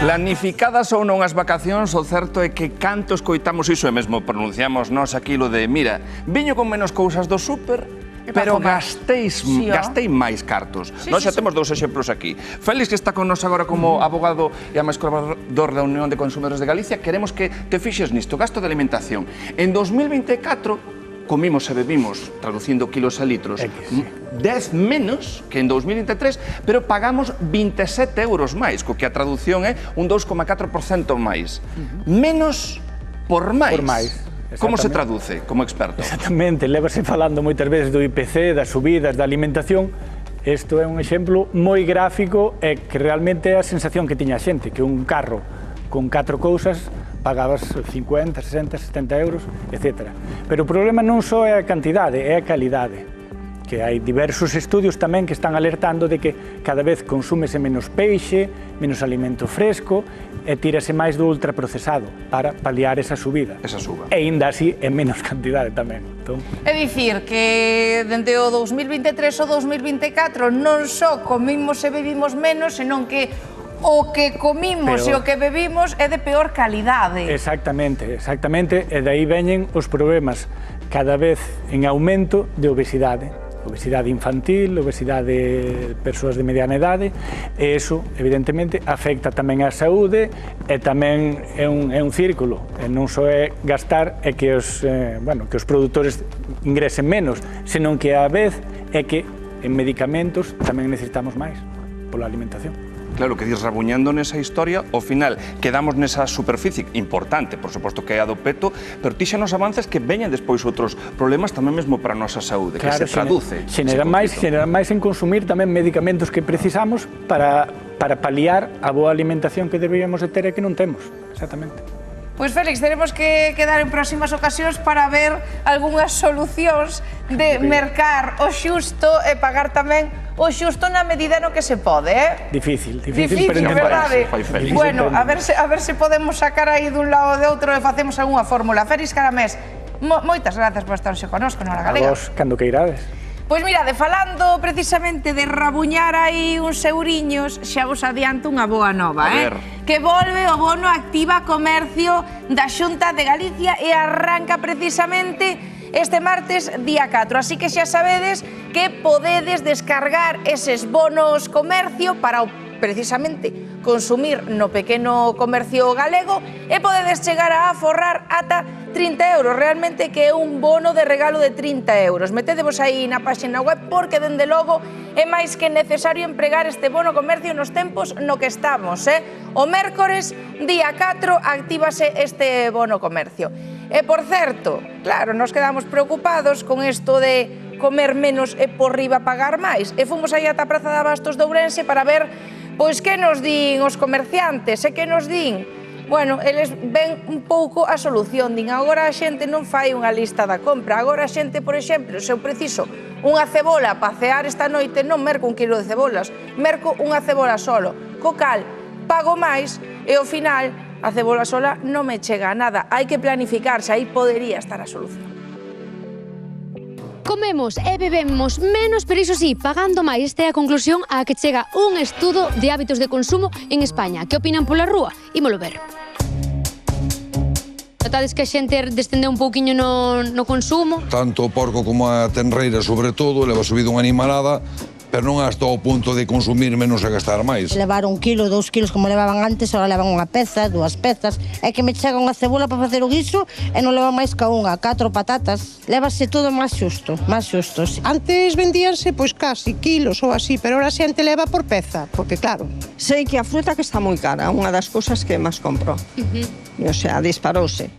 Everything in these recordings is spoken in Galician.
Planificadas ou non as vacacións, o certo é que canto escoitamos iso e mesmo pronunciamos nós aquilo de mira, viño con menos cousas do súper, pero gastei máis cartos. Nós xa temos dous exemplos aquí. Félix, que está con nos agora como abogado e a máis colaborador da Unión de Consumidores de Galicia, queremos que te fixes nisto, gasto de alimentación. En 2024, comimos e bebimos, traducindo kilos a litros, 10 menos que en 2023, pero pagamos 27 euros máis, co que a traducción é un 2,4% máis. Menos por máis. Por máis. Como se traduce, como experto? Exactamente, levase falando moitas veces do IPC, das subidas, da alimentación. Isto é un exemplo moi gráfico e que realmente é a sensación que tiña a xente, que un carro con 4 cousas pagabas 50, 60, 70 euros, etc. Pero o problema non só é a cantidade, é a calidade. Que hai diversos estudios tamén que están alertando de que cada vez consúmese menos peixe, menos alimento fresco e tírase máis do ultraprocesado para paliar esa subida. Esa suba. E ainda así en menos cantidade tamén. É dicir que dende o 2023 ao 2024 non só comimos e bebimos menos, senón que o que comimos e o que bebimos é de peor calidade. Exactamente, exactamente, e dai veñen os problemas cada vez en aumento de obesidade. Obesidade infantil, obesidade de persoas de mediana idade, e iso, evidentemente, afecta tamén á saúde e tamén é un círculo. E non só é gastar e que os produtores ingresen menos, senón que á vez é que en medicamentos tamén necesitamos máis pola alimentación. Claro, que dis, rabuñando nesa historia, ao final quedamos nesa superficie importante, por suposto que é a do peto, pero ti xa nos avanzas que veñan despois outros problemas tamén mesmo para a nosa saúde, que se traduce. Xeneran máis en consumir tamén medicamentos que precisamos para paliar a boa alimentación que deberíamos de ter e que non temos, exactamente. Pois, Félix, teremos que quedar en próximas ocasións para ver algunhas solucións de mercar o xusto e pagar tamén o xusto na medida no que se pode, eh? Difícil, pero verdade. Bueno, a ver se podemos sacar aí dun lado ou de outro e facemos algunha fórmula. Félix Caramés, moitas grazas por estar hoxe connosco na Hora Galega. A vos, cando que irades. Pois mirade, falando precisamente de rabuñar aí uns euriños, xa vos adianto unha boa nova, que volve o bono Activa Comercio da Xunta de Galicia e arranca precisamente este martes, día 4. Así que xa sabedes que podedes descargar eses bonos comercio para precisamente consumir no pequeno comercio galego e podedes chegar a aforrar ata 30 euros, realmente que é un bono de regalo de 30 euros. Metedevos aí na página web porque, dende logo, é máis que necesario empregar este bono comercio nos tempos no que estamos, O mércores, día 4, actívase este bono comercio. E, por certo, claro, nos quedamos preocupados con isto de comer menos e por riba pagar máis. E fomos aí ata a Praza de Abastos de Ourense para ver, pois, que nos din os comerciantes e que nos din. Bueno, eles ven un pouco a solución, din, agora a xente non fai unha lista da compra, agora a xente, por exemplo, se eu preciso unha cebola para cear esta noite, non merco un kilo de cebolas, merco unha cebola solo, co cal pago máis e ao final a cebola sola non me chega a nada, hai que planificarse, aí podería estar a solución. Comemos e bebemos menos, pero iso sí, pagando máis. Esta é a conclusión a que chega un estudo de hábitos de consumo en España. Que opinan pola rúa? Ímolo ver. Notades que a xente descendeu un pouquiño no consumo? Tanto o porco como a tenreira, sobre todo, leva subido unha animalada, pero non hasta o punto de consumir menos e gastar máis. Levar 1 kilo, 2 kilos como levaban antes, ahora levan unha peza, 2 pezas. É que me chega unha cebola para facer o guiso e non leva máis que unha, 4 patatas. Lévase todo máis xusto, máis xustos. Antes vendíanse pois casi kilos ou así, pero ahora a xente leva por peza, porque claro, sei que a fruta que está moi cara, unha das cousas que máis compro. O sea, disparouse.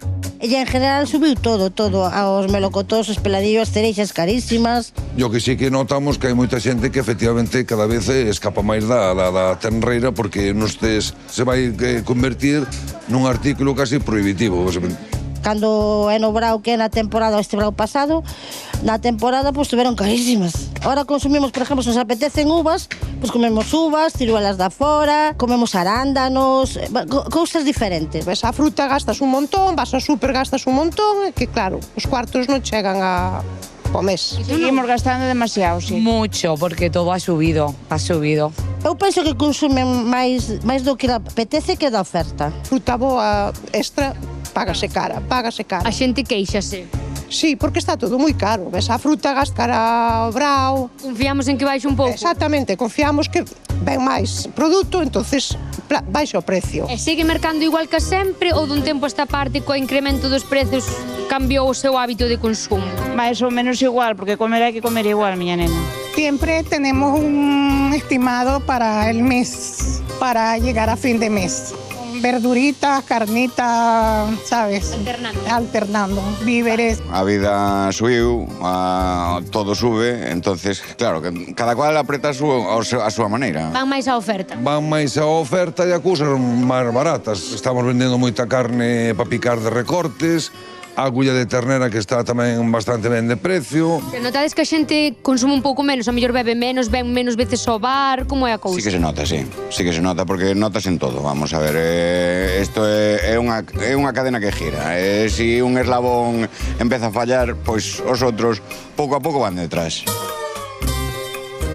E en general subiu todo, aos melocotós, os peladillos, as cereixas carísimas. E o que sí que notamos que hai moita xente que efectivamente cada vez escapa máis da tenreira porque se vai convertir nun artículo casi prohibitivo. Cando é no brao que é na temporada, este brao pasado, na temporada pois estuveron carísimas. Ahora consumimos, por exemplo, se nos apetecen uvas, pois comemos uvas, ciruelas da fora, comemos arándanos, cousas diferentes. Ves, a fruta gastas un montón, vas ao súper gastas un montón, e que claro, os cuartos non chegan a po mes. Seguimos gastando demasiado, sí. Mucho, porque todo ha subido, ha subido. Eu penso que consumen máis do que apetece que da oferta. Fruta boa extra, págase cara, págase cara. A xente queixase. Sí, porque está todo moi caro. Ves a fruta gasta cara ao brao. Confiamos en que baixe un pouco. Exactamente, confiamos que ven máis produto, entonces baixa o precio. E segue mercando igual que sempre ou dun tempo a esta parte co incremento dos prezos cambiou o seu hábito de consumo? Más o menos igual, porque comer hay que comer igual, miña nena. Siempre tenemos un estimado para el mes, para llegar a fin de mes. Verduritas, carnitas, ¿sabes? Alternando, víveres. A vida subiu, todo sube, entonces, claro, cada cual apreta a súa maneira. Van máis á oferta. Van máis á oferta e a cousas máis baratas. Estamos vendendo moita carne para picar de recortes, a agulla de ternera que está tamén bastante ben de precio. Se notades que a xente consume un pouco menos, a mellor bebe menos, ven menos veces ao bar, como é a cousa? Sí que se nota, sí. Sí que se nota, porque notas en todo. Vamos a ver, isto é unha cadena que gira. Si un eslabón empeza a fallar, pois os outros pouco a pouco van detrás.